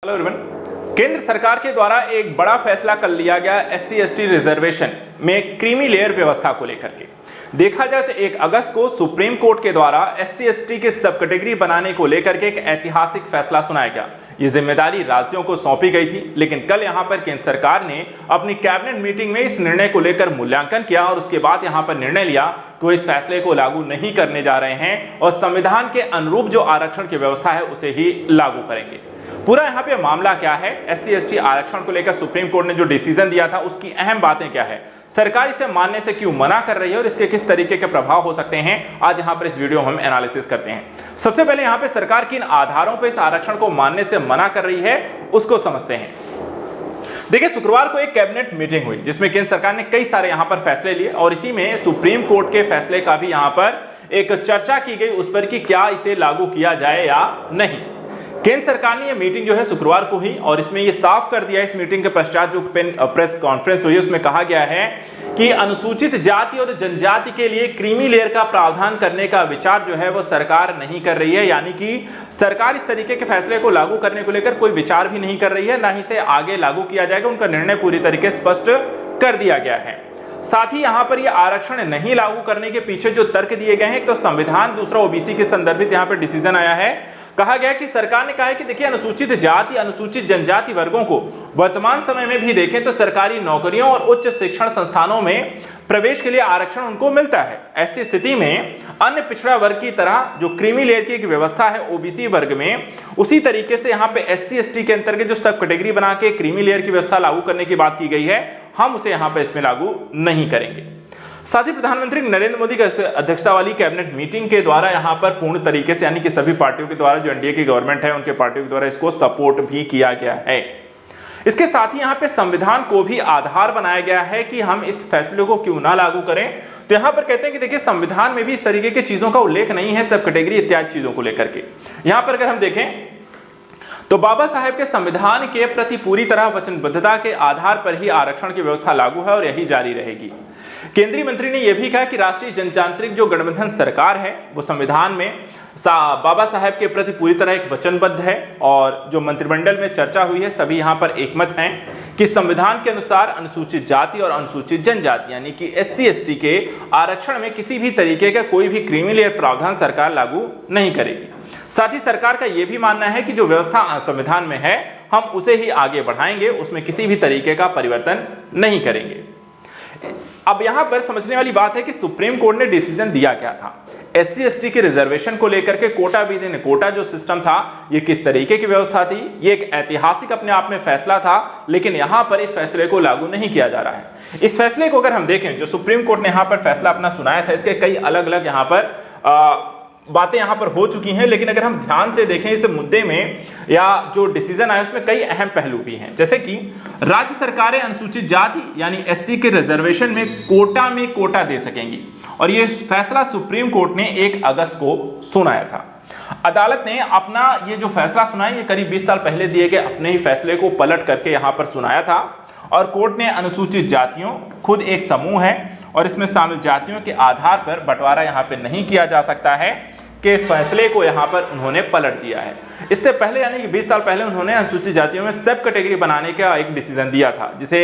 Hello everyone. केंद्र सरकार के द्वारा एक बड़ा फैसला कर लिया गया SC/ST रिजर्वेशन में क्रीमी लेयर व्यवस्था को लेकर के। देखा जाए तो 1 अगस्त को सुप्रीम कोर्ट के द्वारा SC/ST के सब कैटेगरी बनाने को लेकर के एक ऐतिहासिक फैसला सुनाया गया। ये जिम्मेदारी राज्यों को सौंपी गई थी, लेकिन कल यहां पर केंद्र सरकार ने अपनी कैबिनेट मीटिंग में इस निर्णय को लेकर मूल्यांकन किया और उसके बाद यहां पर निर्णय लिया कि वो इस फैसले को लागू नहीं करने जा रहे हैं और संविधान के अनुरूप जो आरक्षण की व्यवस्था है उसे ही लागू करेंगे। पूरा यहाँ पे मामला क्या है, SC/ST आरक्षण को लेकर सुप्रीम कोर्ट ने जो डिसीजन दिया था उसकी अहम बातें क्या है, सरकार इसे मानने से क्यों मना कर रही है और इसके किस तरीके के प्रभाव हो सकते हैं, आज यहाँ पर इस वीडियो हम एनालिसिस करते हैं। सबसे पहले यहाँ पे सरकार किन आधारों पर इस आरक्षण को मानने से मना कर रही है उसको समझते हैं। देखिए, शुक्रवार को एक कैबिनेट मीटिंग हुई जिसमें केंद्र सरकार ने कई सारे यहाँ पर फैसले लिए और इसी में सुप्रीम कोर्ट के फैसले का भी यहाँ पर एक चर्चा की गई उस पर कि क्या इसे लागू किया जाए या नहीं। केंद्र सरकार ने यह मीटिंग जो है शुक्रवार को हुई और इसमें यह साफ कर दिया, इस मीटिंग के पश्चात जो प्रेस कॉन्फ्रेंस हुई उसमें कहा गया है कि अनुसूचित जाति और जनजाति के लिए क्रीमी लेयर का प्रावधान करने का विचार जो है वो सरकार नहीं कर रही है। यानी कि सरकार इस तरीके के फैसले को लागू करने को लेकर कोई विचार भी नहीं कर रही है, ना ही इसे आगे लागू किया जाएगा। उनका निर्णय पूरी तरीके से स्पष्ट कर दिया गया है। साथ ही यहां पर यह आरक्षण नहीं लागू करने के पीछे जो तर्क दिए गए हैं, तो संविधान, दूसरा OBC के संदर्भित यहां पर डिसीजन आया है। कहा गया कि सरकार ने कहा है कि देखिए, अनुसूचित जाति, अनुसूचित जनजाति वर्गों को वर्तमान समय में भी देखें तो सरकारी नौकरियों और उच्च शिक्षण संस्थानों में प्रवेश के लिए आरक्षण उनको मिलता है। ऐसी स्थिति में अन्य पिछड़ा वर्ग की तरह जो क्रीमी लेयर की एक व्यवस्था है OBC वर्ग में, उसी तरीके से यहाँ पे SC/ST के अंतर्गत जो सब कैटेगरी बना के क्रीमी लेयर की व्यवस्था लागू करने की बात की गई है, हम उसे यहाँ पे इसमें लागू नहीं करेंगे। साथ ही प्रधानमंत्री नरेंद्र मोदी की अध्यक्षता वाली कैबिनेट मीटिंग के द्वारा यहां पर पूर्ण तरीके से, यानी कि सभी पार्टियों के द्वारा, जो NDA की गवर्नमेंट है उनके पार्टियों के द्वारा इसको सपोर्ट भी किया गया है। इसके साथ ही यहां पे संविधान को भी आधार बनाया गया है कि हम इस फैसले को क्यों ना लागू करें। तो यहां पर कहते हैं कि देखिए, संविधान में भी इस तरीके की चीजों का उल्लेख नहीं है सब कैटेगरी इत्यादि चीजों को लेकर के। यहां पर अगर हम देखें तो बाबा साहेब के संविधान के प्रति पूरी तरह वचनबद्धता के आधार पर ही आरक्षण की व्यवस्था लागू है और यही जारी रहेगी। केंद्रीय मंत्री ने यह भी कहा कि राष्ट्रीय जनतांत्रिक जो गठबंधन सरकार है वो संविधान में बाबा साहेब के प्रति पूरी तरह एक वचनबद्ध है और जो मंत्रिमंडल में चर्चा हुई है सभी यहां पर एकमत हैं कि संविधान के अनुसार अनुसूचित जाति और अनुसूचित जनजाति यानी कि SC/ST के आरक्षण में किसी भी तरीके का कोई भी क्रीमी लेयर प्रावधान सरकार लागू नहीं करेगी। साथ ही सरकार का यह भी मानना है कि जो व्यवस्था संविधान में है हम उसे ही आगे बढ़ाएंगे, उसमें किसी भी तरीके का परिवर्तन नहीं करेंगे। अब यहां पर समझने वाली बात है कि सुप्रीम कोर्ट ने डिसीजन दिया क्या था। SC/ST के रिजर्वेशन को लेकर के कोटा विद कोटा जो सिस्टम था, ये किस तरीके की व्यवस्था थी, ये एक ऐतिहासिक अपने आप में फैसला था, लेकिन यहां पर इस फैसले को लागू नहीं किया जा रहा है। इस फैसले को अगर हम देखें, जो सुप्रीम कोर्ट ने यहां पर फैसला अपना सुनाया था, इसके कई अलग अलग यहां पर बातें यहां पर हो चुकी हैं, लेकिन अगर हम ध्यान से देखें इस मुद्दे में या जो डिसीजन आया उसमें कई अहम पहलू भी हैं। जैसे कि राज्य सरकारें अनुसूचित जाति यानी SC के रिजर्वेशन में कोटा दे सकेंगी और यह फैसला सुप्रीम कोर्ट ने 1 अगस्त को सुनाया था। अदालत ने अपना ये जो फैसला सुनाया, ये करीब 20 साल पहले दिए गए अपने ही फैसले को पलट करके यहां पर सुनाया था और कोर्ट ने अनुसूचित जातियों, खुद एक समूह है और इसमें शामिल जातियों के आधार पर बंटवारा यहां पे नहीं किया जा सकता है, के फैसले को यहां पर उन्होंने पलट दिया है। इससे पहले यानी कि 20 साल पहले उन्होंने अनुसूचित जातियों में सब कैटेगरी बनाने का एक डिसीजन दिया था, जिसे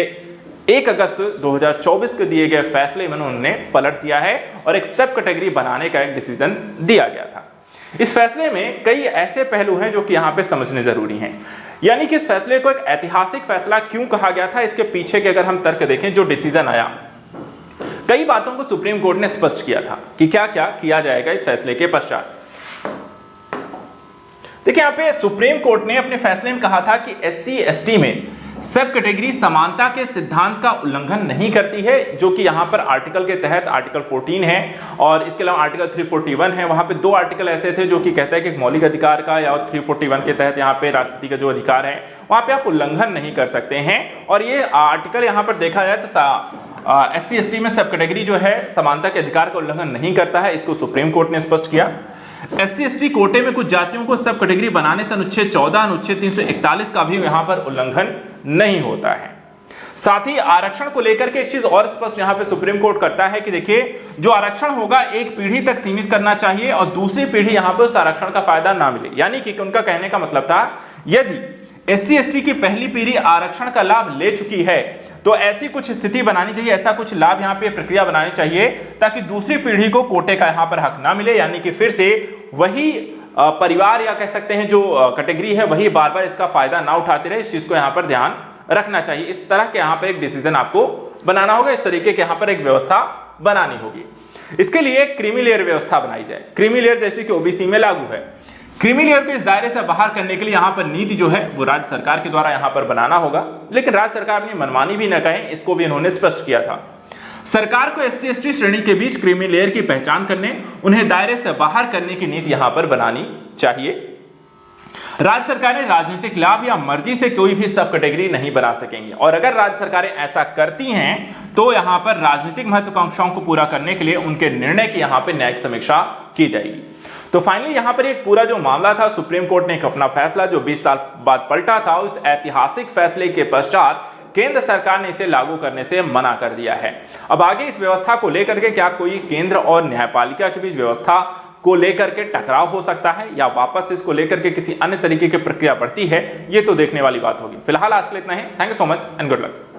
1 अगस्त 2024 को दिए गए फैसले में उन्होंने पलट दिया है और एक सब कैटेगरी बनाने का एक डिसीजन दिया गया था। इस फैसले में कई ऐसे पहलू हैं जो कि यहाँ पे समझने जरूरी हैं। यानी कि इस फैसले को एक ऐतिहासिक फैसला क्यों कहा गया था, इसके पीछे के अगर हम तर्क देखें, जो डिसीजन आया, कई बातों को सुप्रीम कोर्ट ने स्पष्ट किया था कि क्या क्या किया जाएगा इस फैसले के पश्चात। देखिए, यहां पे सुप्रीम कोर्ट ने अपने फैसले में कहा था कि SC/ST में सब कैटेगरी समानता के सिद्धांत का उल्लंघन नहीं करती है, जो कि यहां पर आर्टिकल के तहत आर्टिकल 14 है और इसके अलावा आर्टिकल 341 है। वहां पे 2 आर्टिकल ऐसे थे जो कि कहता है कि मौलिक अधिकार का या 341 के तहत यहां पे राष्ट्रपति का जो अधिकार है वहां पे आप उल्लंघन नहीं कर सकते हैं। और ये आर्टिकल यहां पर देखा जाए तो SC/ST में सब कैटेगरी जो है समानता के अधिकार का उल्लंघन नहीं करता है, इसको सुप्रीम कोर्ट ने स्पष्ट किया। SC/ST कोटे में कुछ जातियों को सब कैटेगरी बनाने से अनुच्छेद 14, अनुच्छेद 341 का भी यहां पर उल्लंघन नहीं होता है। साथ ही आरक्षण को लेकर के एक चीज और स्पष्ट यहां पे सुप्रीम कोर्ट करता है कि देखिए, जो आरक्षण होगा एक पीढ़ी तक सीमित करना चाहिए और दूसरी पीढ़ी यहां पे उस आरक्षण का फायदा ना मिले। यानी कि उनका कहने का मतलब था, यदि SC ST की पहली पीढ़ी आरक्षण का लाभ ले चुकी है, तो ऐसी कुछ स्थिति बनानी चाहिए, ऐसा कुछ लाभ यहाँ पे प्रक्रिया बनानी चाहिए ताकि दूसरी पीढ़ी को कोटे का यहाँ पर हक ना मिले, यानी कि फिर से वही परिवार या कह सकते हैं जो कैटेगरी है वही बार बार इसका फायदा ना उठाते रहे। इस चीज को यहाँ पर ध्यान रखना चाहिए। इस तरह के यहाँ पर एक डिसीजन आपको बनाना होगा, इस तरीके के यहाँ पर एक व्यवस्था बनानी होगी। इसके लिए क्रीमी लेयर व्यवस्था बनाई जाए। क्रीमी लेयर जैसे कि ओबीसी में लागू है, क्रीमी लेयर को इस दायरे से बाहर करने के लिए यहाँ पर नीति जो है वो राज्य सरकार के द्वारा यहाँ पर बनाना होगा। लेकिन राज्य सरकार अपनी मनमानी भी न कहें, इसको भी इन्होंने स्पष्ट किया था। सरकार को SC ST श्रेणी के बीच क्रीमी लेयर की पहचान करने, उन्हें दायरे से बाहर करने की नीति यहाँ पर बनानी चाहिए। राज्य सरकारें राजनीतिक लाभ या मर्जी से कोई भी सब कैटेगरी नहीं बना सकेंगी, और अगर राज्य सरकारें ऐसा करती हैं तो यहां पर राजनीतिक महत्वाकांक्षाओं को पूरा करने के लिए उनके निर्णय की यहां पर न्यायिक समीक्षा की जाएगी। तो फाइनली यहां पर एक पूरा जो मामला था, सुप्रीम कोर्ट ने एक अपना फैसला जो 20 साल बाद पलटा था, उस ऐतिहासिक फैसले के पश्चात केंद्र सरकार ने इसे लागू करने से मना कर दिया है। अब आगे इस व्यवस्था को लेकर के क्या कोई केंद्र और न्यायपालिका के बीच व्यवस्था को लेकर के टकराव हो सकता है या वापस इसको लेकर के किसी अन्य तरीके की प्रक्रिया बढ़ती है, ये तो देखने वाली बात होगी। फिलहाल आज के लिए इतना ही। Thank you so much and good luck.